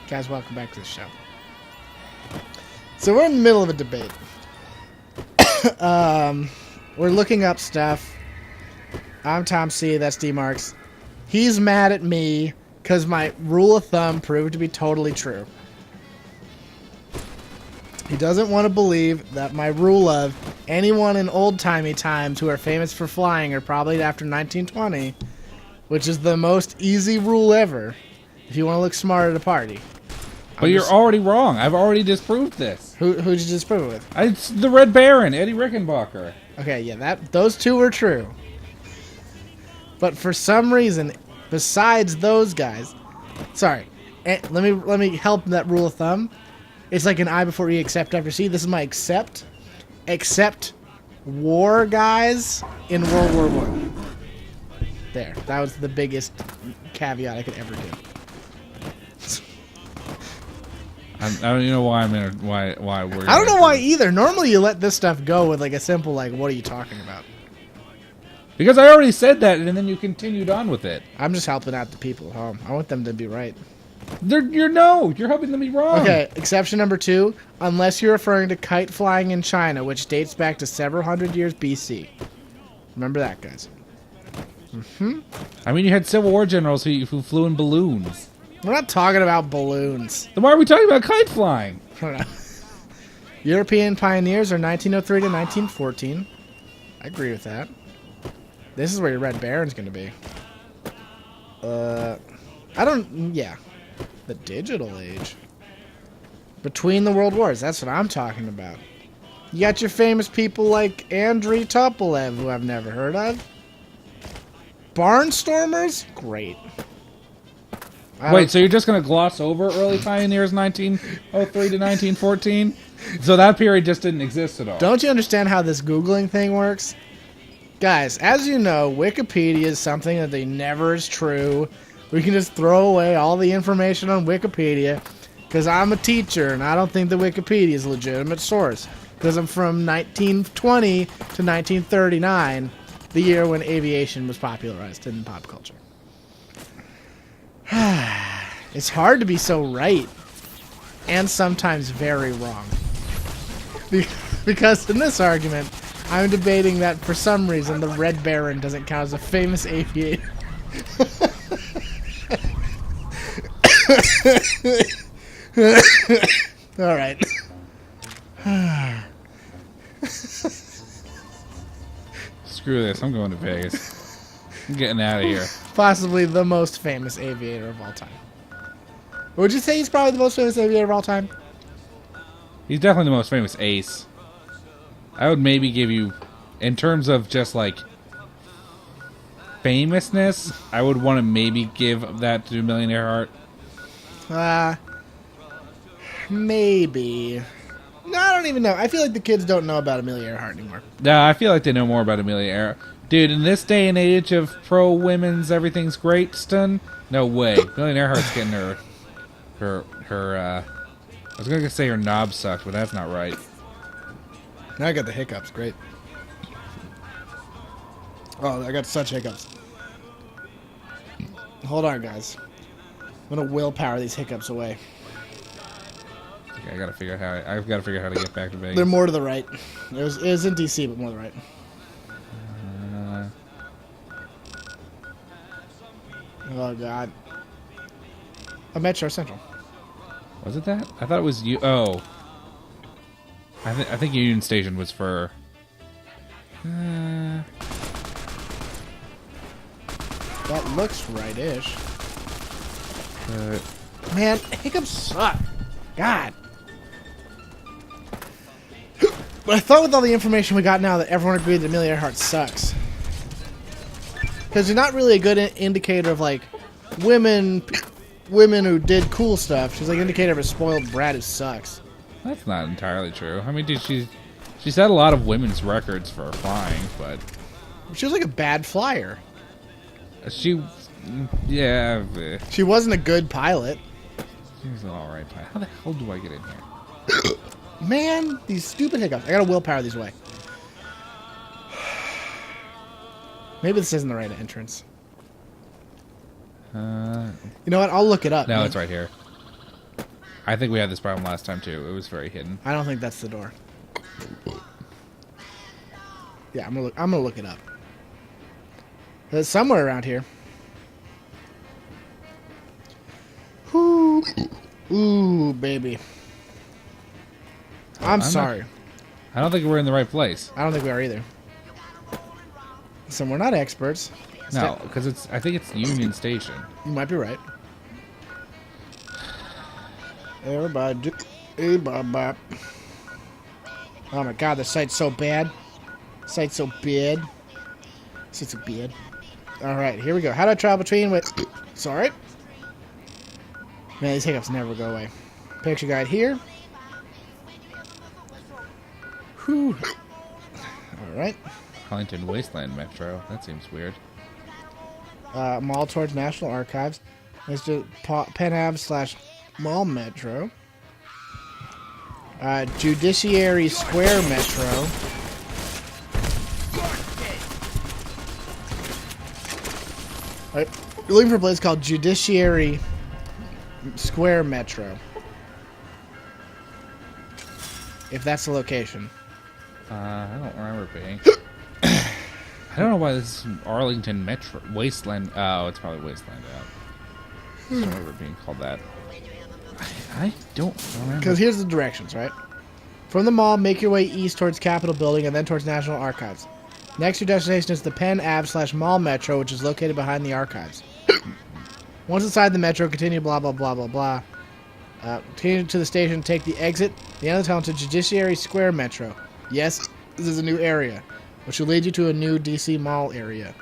Guys, welcome back to the show. So we're in the middle of a debate. We're looking up stuff. I'm Tom C. That's D Marks. He's mad at me because my rule of thumb proved to be totally true. He doesn't want to believe that my rule of anyone in old-timey times who are famous for flying are probably after 1920, which is the most easy rule ever if you want to look smart at a party. But you're already wrong. I've already disproved this. Who'd you disprove it with? It's the Red Baron, Eddie Rickenbacker. Okay, yeah, those two were true. But for some reason, besides those guys, sorry, let me help that rule of thumb. It's like an I before E, except after C. This is my except war guys in World War I. There, that was the biggest caveat I could ever do. I don't even know why I'm in. Why we're. I don't know why either. Normally, you let this stuff go with like a simple like, "What are you talking about?" Because I already said that, and then you continued on with it. I'm just helping out the people at home. I want them to be right. You're helping them be wrong. Okay, exception number 2, unless you're referring to kite flying in China, which dates back to several hundred years BC. Remember that, guys. I mean, you had Civil War generals who flew in balloons. We're not talking about balloons. Then why are we talking about kite flying? I don't know. European pioneers are 1903 to 1914. I agree with that. This is where your Red Baron's going to be. Yeah. The digital age. Between the world wars. That's what I'm talking about. You got your famous people like Andrei Tupolev, who I've never heard of. Barnstormers? Great. Wait, so you're just going to gloss over early pioneers 1903 to 1914? So that period just didn't exist at all. Don't you understand how this Googling thing works? Guys, as you know, Wikipedia is something that they never is true. We can just throw away all the information on Wikipedia because I'm a teacher and I don't think that Wikipedia is a legitimate source because I'm from 1920 to 1939, the year when aviation was popularized in pop culture. It's hard to be so right and sometimes very wrong. Because in this argument, I'm debating that for some reason the Red Baron doesn't count as a famous aviator. All right. Screw this. I'm going to Vegas. I'm getting out of here. Possibly the most famous aviator of all time. Would you say he's probably the most famous aviator of all time? He's definitely the most famous ace. I would maybe give you, in terms of just like famousness, I would want to maybe give that to Amelia Earhart. Maybe. No, I don't even know. I feel like the kids don't know about Amelia Earhart anymore. No, I feel like they know more about Amelia Earhart. Dude, in this day and age of pro-women's everything's great stun, no way. Amelia Earhart's getting her I was going to say her knob sucked, but that's not right. Now I got the hiccups. Great. Oh, I got such hiccups. Hold on, guys. I'm going to willpower these hiccups away. Okay, I've got to figure out how to get back to Vegas. They're more to the right. It was in DC, but more to the right. Oh, God. Oh, Metro Central. Was it that? I thought it was you. Oh. I think Union Station was for... That looks right-ish. Man, hiccups suck. God. But I thought with all the information we got now that everyone agreed that Amelia Earhart sucks. Because you're not really a good indicator of, like, women who did cool stuff. She's like an indicator of a spoiled brat who sucks. That's not entirely true. I mean, dude, she's had a lot of women's records for flying, but... She was like a bad flyer. Yeah. She wasn't a good pilot. She was an alright pilot. How the hell do I get in here? Man, these stupid hiccups. I gotta willpower these away. Maybe this isn't the right entrance. You know what? I'll look it up. No, it's right here. I think we had this problem last time too. It was very hidden. I don't think that's the door. Yeah, I'm gonna look it up. It's somewhere around here. Ooh, baby. I'm sorry. I don't think we're in the right place. I don't think we are either. So we're not experts. No, because I think it's Union Station. You might be right. Everybody, oh my God, the site's so bad. Site's so bad. Site's so bad. All right, here we go. How do I travel between? Sorry. Man, these hiccups never go away. Picture guide here. Whew. All right. Arlington Wasteland Metro. That seems weird. Mall towards National Archives. Let's do Penn Ave / Mall Metro. Judiciary Square Metro. Right. You're looking for a place called Judiciary Square Metro. If that's the location. I don't remember being. I don't know why this is Arlington Metro Wasteland. Oh, it's probably Wasteland out. I don't remember being called that. I don't remember. Because here's the directions, right? From the mall, make your way east towards Capitol Building and then towards National Archives. Next, your destination is the Penn Ave / Mall Metro, which is located behind the archives. Once inside the metro, continue blah, blah, blah, blah, blah. Continue to the station, take the exit, the end of the tunnel to Judiciary Square Metro. Yes, this is a new area, which will lead you to a new DC Mall area.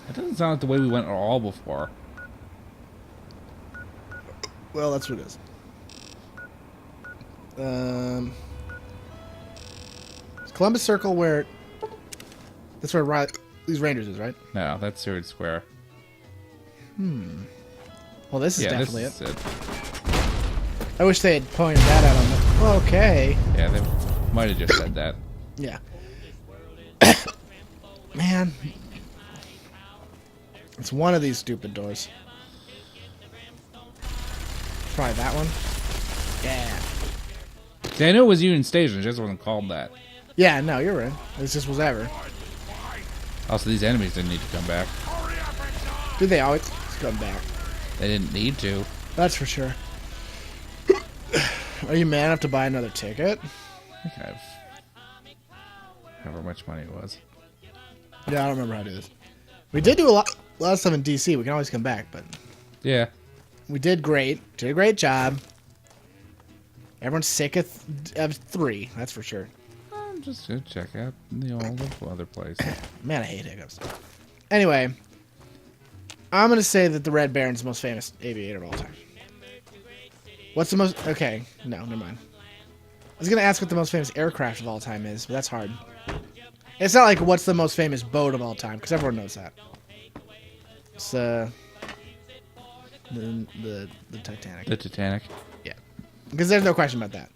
That doesn't sound like the way we went at all before. Well, that's what it is. Is Columbus Circle where... That's where these Rangers is, right? No, that's Seward Square. Well, this is definitely this is it. I wish they had pointed that out on the... Okay. Yeah, they might have just said that. Yeah. Man. It's one of these stupid doors. Probably that one. Yeah. See, I knew it was Union Station, it just wasn't called that. Yeah, no, you're right. It's just whatever. Also, these enemies didn't need to come back. Do they always come back? They didn't need to. That's for sure. Are you man enough to buy another ticket? I think I have however much money it was. Yeah, I don't remember how to do this. We did do a lot of stuff in DC. We can always come back, but... Yeah. We did great. Did a great job. Everyone's sick of 3, that's for sure. I'm just gonna check out the old other place. Man, I hate hiccups. Anyway, I'm gonna say that the Red Baron's the most famous aviator of all time. What's the most... Okay, no, never mind. I was gonna ask what the most famous aircraft of all time is, but that's hard. It's not like what's the most famous boat of all time, because everyone knows that. It's the Titanic. The Titanic. Yeah, because there's no question about that.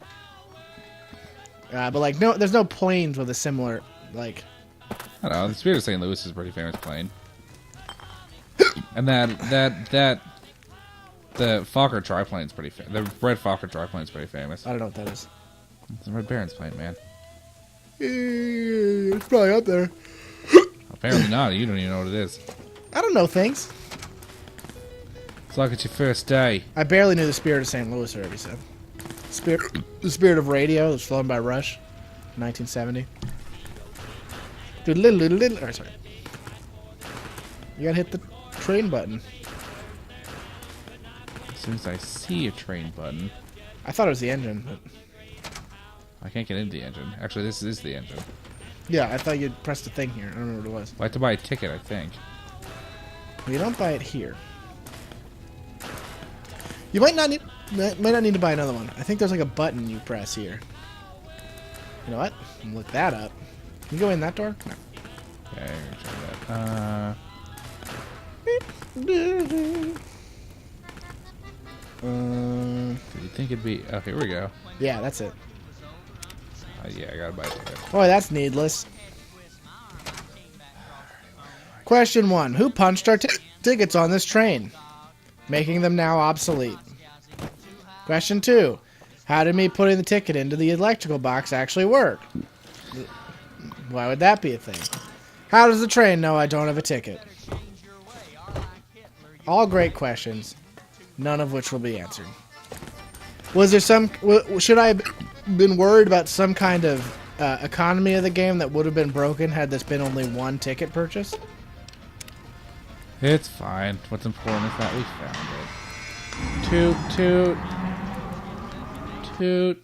But like, no, there's no planes with a similar like. I don't know. The Spirit of St. Louis is a pretty famous plane, and the Fokker triplane's pretty famous. The red Fokker triplane's pretty famous. I don't know what that is. It's the Red Baron's plane, man. It's probably up there. Apparently not. You don't even know what it is. I don't know things. It's like it's your first day. I barely knew the Spirit of St. Louis already said. The Spirit of Radio was flown by Rush, 1970. Oh, sorry. You gotta hit the train button. As soon as I see a train button, I thought it was the engine, but I can't get into the engine. Actually, this is the engine. yeah, I thought you'd press the thing here. I don't know what it was. I have to buy a ticket, I think. Well, you don't buy it here. You might not need to buy another one. I think there's like a button you press here. You know what? Look that up. Can you go in that door? No. Yeah, I'm gonna try that. Do you think it'd be... Oh, here we go. Yeah, that's it. Yeah, I gotta buy a ticket. Boy, that's needless. Question 1. Who punched our tickets on this train? making them now obsolete. Question 2. How did me putting the ticket into the electrical box actually work? Why would that be a thing? How does the train know I don't have a ticket? All great questions, none of which will be answered. Was there some... Should I have been worried about some kind of economy of the game that would have been broken had this been only one ticket purchase? It's fine. What's important is that we found it. Toot, toot. Toot.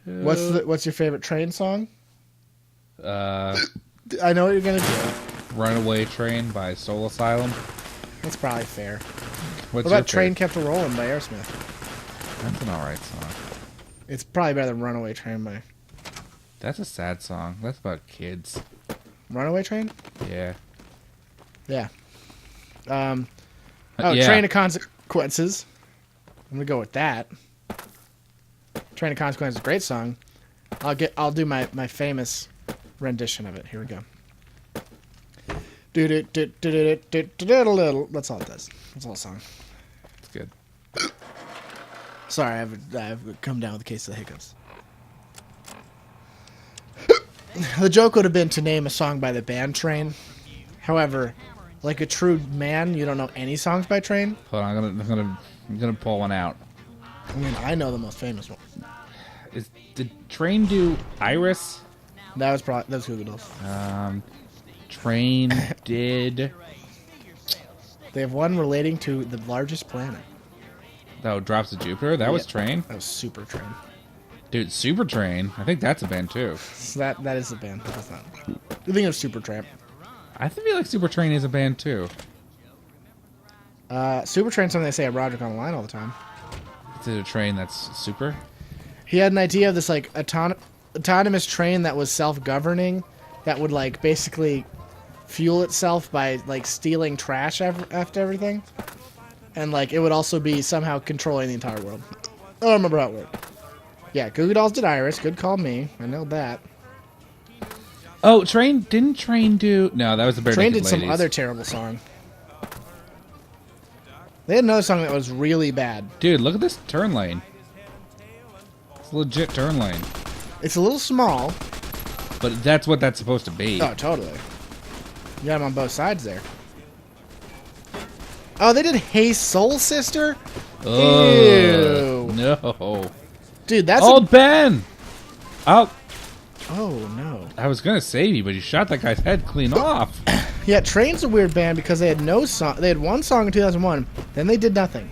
Toot. What's your favorite train song? Uh, I know what you're gonna do. Runaway Train by Soul Asylum. That's probably fair. What's What your about Train favorite? Kept a Rolling by Aerosmith? That's an alright song. It's probably better than Runaway Train by... That's a sad song. That's about kids. Runaway Train? Yeah. Yeah. Yeah. Train of Consequences. I'm gonna go with that. Train of Consequences is a great song. I'll do my famous rendition of it. Here we go. That's all it does. That's all the song. It's good. Sorry, I've come down with a case of the hiccups. The joke would have been to name a song by the band Train. However, like a true man, you don't know any songs by Train. Hold on, I'm gonna pull one out. I mean, I know the most famous one. Did Train do Iris? That was Google Dolls. Train did. They have one relating to the largest planet. Oh, Drops of Jupiter. That was Train. That was Super Train. Dude, Super Train. I think that's a band too. So that is the band. But that's not. You think of Super Tramp. I feel like Super Train is a band too. Super Train's something they say at Roderick on the Line all the time. Is it a train that's super? He had an idea of this like autonomous train that was self-governing, that would like basically fuel itself by like stealing trash after everything, and like it would also be somehow controlling the entire world. I don't remember how it worked. Yeah, Goo Goo Dolls did Iris. Good call me. I know that. Oh, didn't Train do... No, that was the Bare Train Naked did some Ladies. other terrible song. They had another song that was really bad. Dude, look at this turn lane. It's a legit turn lane. It's a little small. But that's what that's supposed to be. Oh, totally. You got them on both sides there. Oh, they did Hey Soul Sister? Oh, Ew. no. Dude, that's Old Ben! Oh, Oh, no. I was going to save you, but you shot that guy's head clean off. Yeah, Train's a weird band because they had no song. They had one song in 2001. Then they did nothing.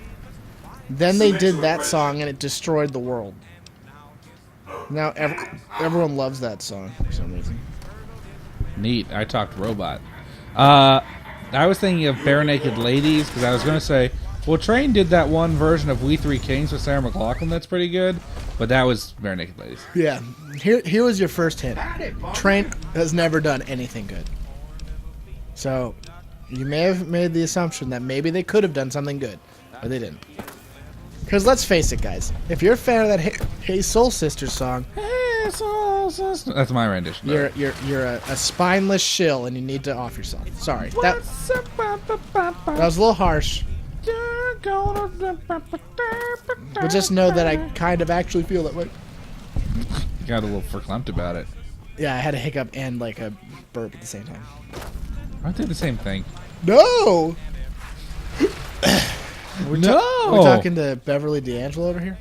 Then they did that song and it destroyed the world. Now everyone loves that song for some reason. Neat. I talked robot. I was thinking of Bare Naked Ladies because I was going to say, well, Train did that one version of We Three Kings with Sarah McLachlan that's pretty good, but that was Bare Naked Ladies. Yeah. Here was your first hint. Train has never done anything good. So, you may have made the assumption that maybe they could have done something good, but they didn't. Because let's face it, guys. If you're a fan of that Hey Soul Sisters song, Hey, Soul Sister. That's my rendition. you're a spineless shill and you need to off yourself. Sorry. That was a little harsh. But just know that I kind of actually feel that way. You got a little verklempt about it. Yeah, I had a hiccup and like a burp at the same time. Aren't they the same thing? No! We're talking to Beverly D'Angelo over here?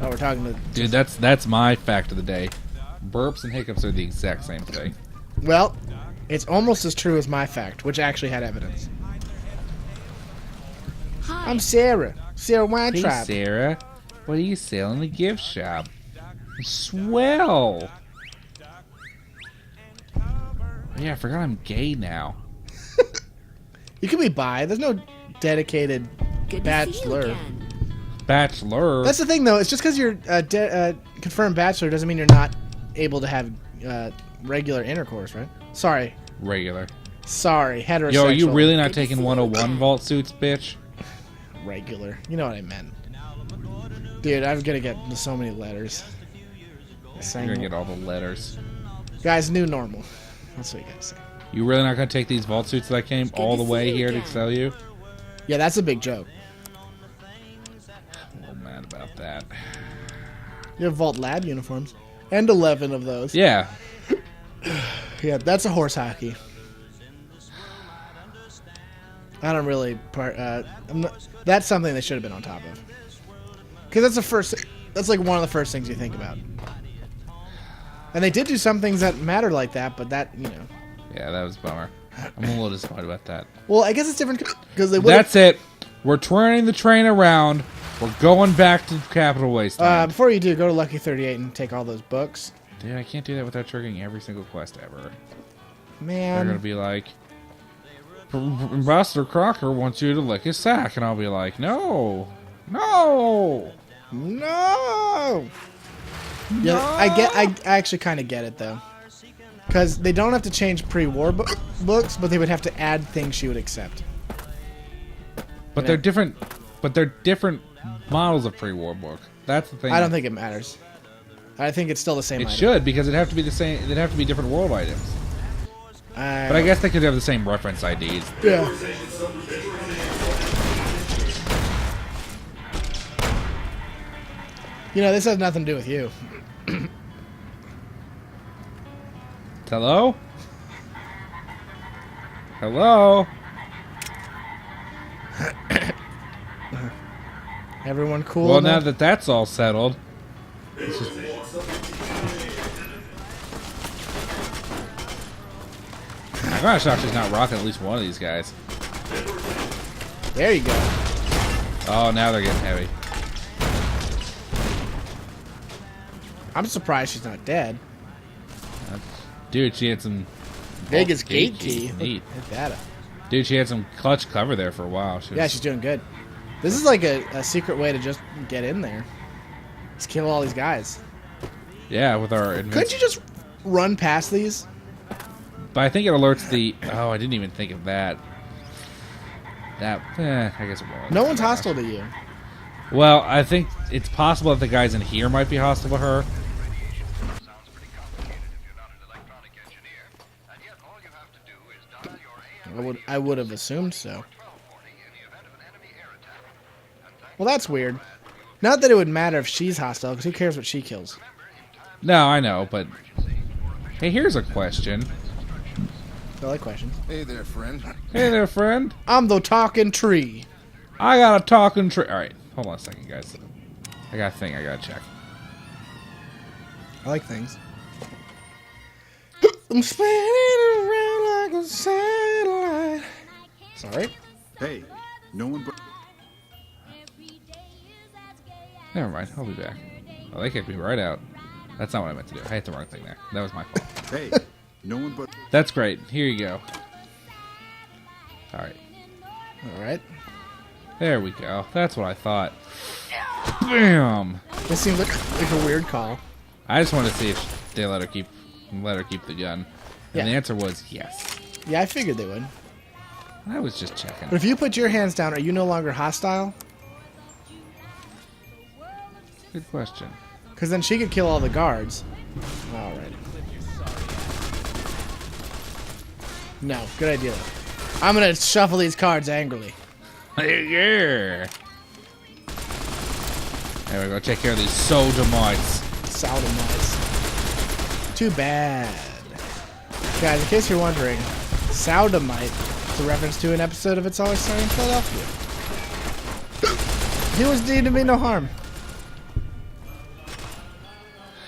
Oh, we're talking to... Dude, that's my fact of the day. Burps and hiccups are the exact same thing. Well, it's almost as true as my fact, which actually had evidence. Hi. I'm Sarah. Sarah Hey, Weintraub. Sarah. What do you sell in the gift shop? Swell. Yeah, I forgot I'm gay now. You can be bi. There's no dedicated Good to see you bachelor. again. Bachelor. That's the thing, though. It's just because you're a confirmed bachelor doesn't mean you're not able to have regular intercourse, right? Sorry. regular. Sorry, heterosexual. Yo, are you really not Good to taking see you 101 again. vault suits, bitch? Regular. You know what I meant. Dude, I'm gonna get so many letters. You're gonna get all the letters. Guys, new normal. That's what you gotta say. You really not gonna take these vault suits that I came Good all to the way see you here to again. sell you? Yeah, that's a big joke. I'm a little mad about that. You have Vault Lab uniforms. And 11 of those. Yeah. Yeah, that's a horse hockey. I don't really that's something they should have been on top of. Because that's the first. That's like one of the first things you think about. And they did do some things that matter like that, but that, you know. Yeah, that was a bummer. I'm a little disappointed about that. Well, I guess it's different because they would. That's it. We're turning the train around. We're going back to Capital Wasteland. Before you do, go to Lucky 38 and take all those books. Dude, I can't do that without triggering every single quest ever. Man. They're going to be like, Ambassador Crocker wants you to lick his sack. And I'll be like, no. No. No. Yeah, I actually kind of get it, though. Because they don't have to change pre-war books, but they would have to add things she would accept. But they're different. But they're different models of pre-war book. That's the thing. I don't think it matters. I think it's still the same. It item. should, because it'd have to be the same. It'd have to be different world items. But I guess they could have the same reference IDs. Yeah. You know, this has nothing to do with you. Hello? Hello? Everyone cool? Well, now that that's all settled. I'm not shocked she's not rocking at least one of these guys. There you go. Oh, now they're getting heavy. I'm surprised she's not dead. Dude, she had some... Vegas gate key. Neat. Look at that. Dude, she had some clutch cover there for a while. Yeah, she's doing good. This is like a secret way to just get in there. Just kill all these guys. Yeah, with our... Couldn't you just run past these? But I think it alerts the... Oh, I didn't even think of that. I guess it won't. No one's hostile to you. Well, I think it's possible that the guys in here might be hostile to her. I would have assumed so. Well, that's weird. Not that it would matter if she's hostile, because who cares what she kills? No, I know, but... Hey, here's a question. I like questions. Hey there, friend. Hey there, friend. I'm the talking tree. I got a talking tree. Alright, hold on a second, guys. I got a thing I gotta check. I like things. I'm spinning around like a satellite. Sorry? Hey, no one but... Never mind, I'll be back. Oh, they kicked me right out. That's not what I meant to do. I hit the wrong thing there. That was my fault. Hey, no one but... That's great. Here you go. Alright. Alright. There we go. That's what I thought. Bam! This seems like a weird call. I just wanted to see if they let her keep the gun. And Yeah. the answer was yes. Yeah, I figured they would. I was just checking. But if you put your hands down, are you no longer hostile? Good question. Because then she could kill all the guards. Alright. No, good idea. I'm gonna shuffle these cards angrily. Yeah. There we go. Take care of these sodomites. Sodomites. Too bad. Guys, in case you're wondering, sodomite is a reference to an episode of It's Always Sunny in Philadelphia. He was deemed to be no harm.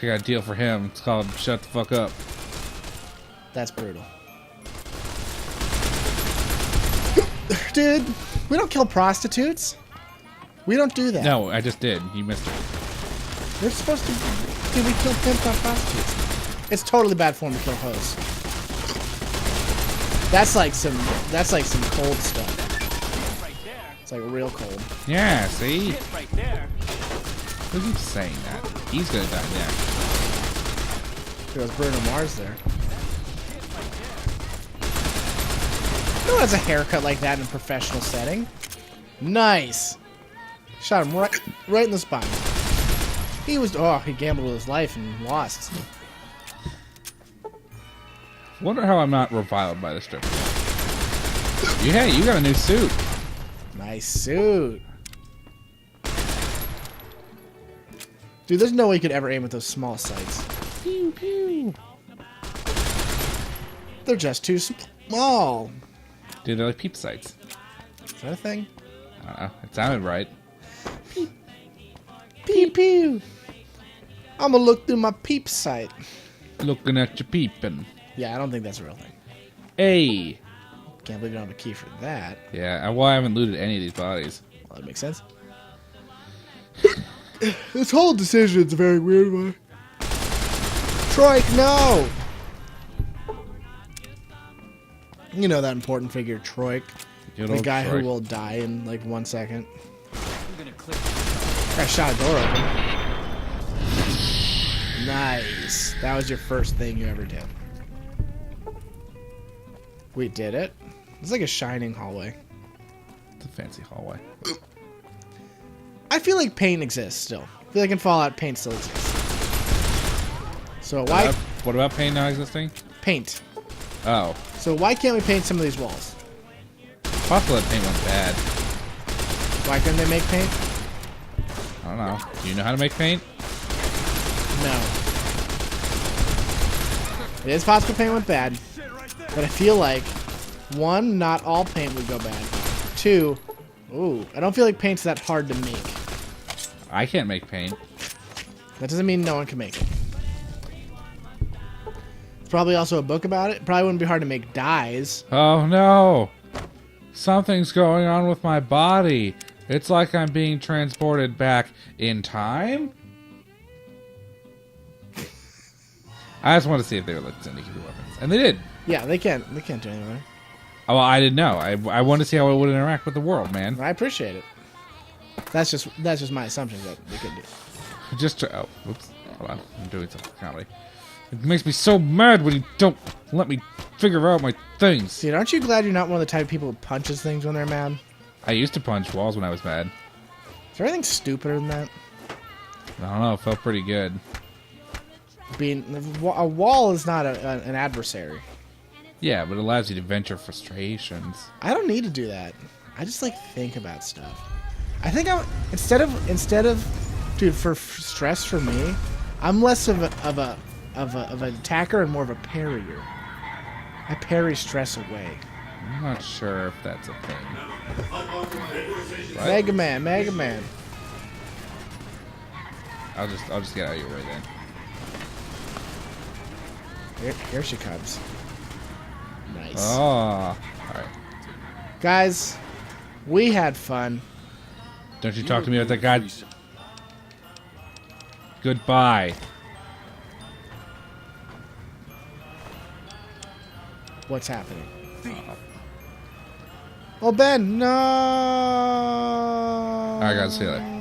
I got a deal for him. It's called Shut the Fuck Up. That's brutal. Dude, we don't kill prostitutes. We don't do that. No, I just did. You missed it. We're supposed to... Dude, we kill pimps, not prostitutes. It's totally bad form to kill hoes. That's like some cold stuff. It's like real cold. Yeah, see? Who keeps saying that? He's gonna die next. There was Bruno Mars there. No one has a haircut like that in a professional setting. Nice. Shot him right in the spine. He gambled with his life and lost. Wonder how I'm not reviled by the stripper. Yeah, you got a new suit. Nice. Nice suit. Dude, there's no way you could ever aim with those small sights. Pew pew. They're just too small. Dude, they're like peep sights. Is that a thing? I don't know. It sounded right. Pew pew. I'm gonna look through my peep sight. Looking at you peeping. Yeah, I don't think that's a real thing. Hey. Can't believe you don't have a key for that. Yeah, well, I haven't looted any of these bodies. Well, that makes sense. This whole decision is a very weird one. Troik, no! You know that important figure, Troik. Good The old guy Troy. who will die in like 1 second. I shot a door open. Nice. That was your first thing you ever did. We did it. It's like a shining hallway. It's a fancy hallway. I feel like paint exists still. I feel like in Fallout, paint still exists. So why What about paint not existing? paint? Oh. So why can't we paint some of these walls? Possible that paint went bad. Why couldn't they make paint? I don't know. Do you know how to make paint? No. It is possible paint went bad, but I feel like 1, not all paint would go bad. 2, ooh, I don't feel like paint's that hard to make. I can't make paint. That doesn't mean no one can make it. There's probably also a book about it. Probably wouldn't be hard to make dyes. Oh no! Something's going on with my body. It's like I'm being transported back in time? I just want to see if they were like syndicate weapons. And they did. Yeah, they can't do anything with it. Oh, well, I didn't know. I want to see how it would interact with the world, man. I appreciate it. That's just my assumption that they could do. Just to... Oh, oops. Hold on. I'm doing some comedy. It makes me so mad when you don't let me figure out my things. See, aren't you glad you're not one of the type of people who punches things when they're mad? I used to punch walls when I was mad. Is there anything stupider than that? I don't know. It felt pretty good. A wall is not an adversary. Yeah, but it allows you to vent your frustrations. I don't need to do that. I just like think about stuff. I think instead of dude, for stress for me, I'm less of an attacker and more of a parrier. I parry stress away. I'm not sure if that's a thing. What? Mega Man. I'll just get out of your way then. Here she comes. Nice. Oh, all right. Guys, we had fun. Don't you talk to me about that guy. Goodbye. What's happening? Oh, Ben, no! I gotta see you later.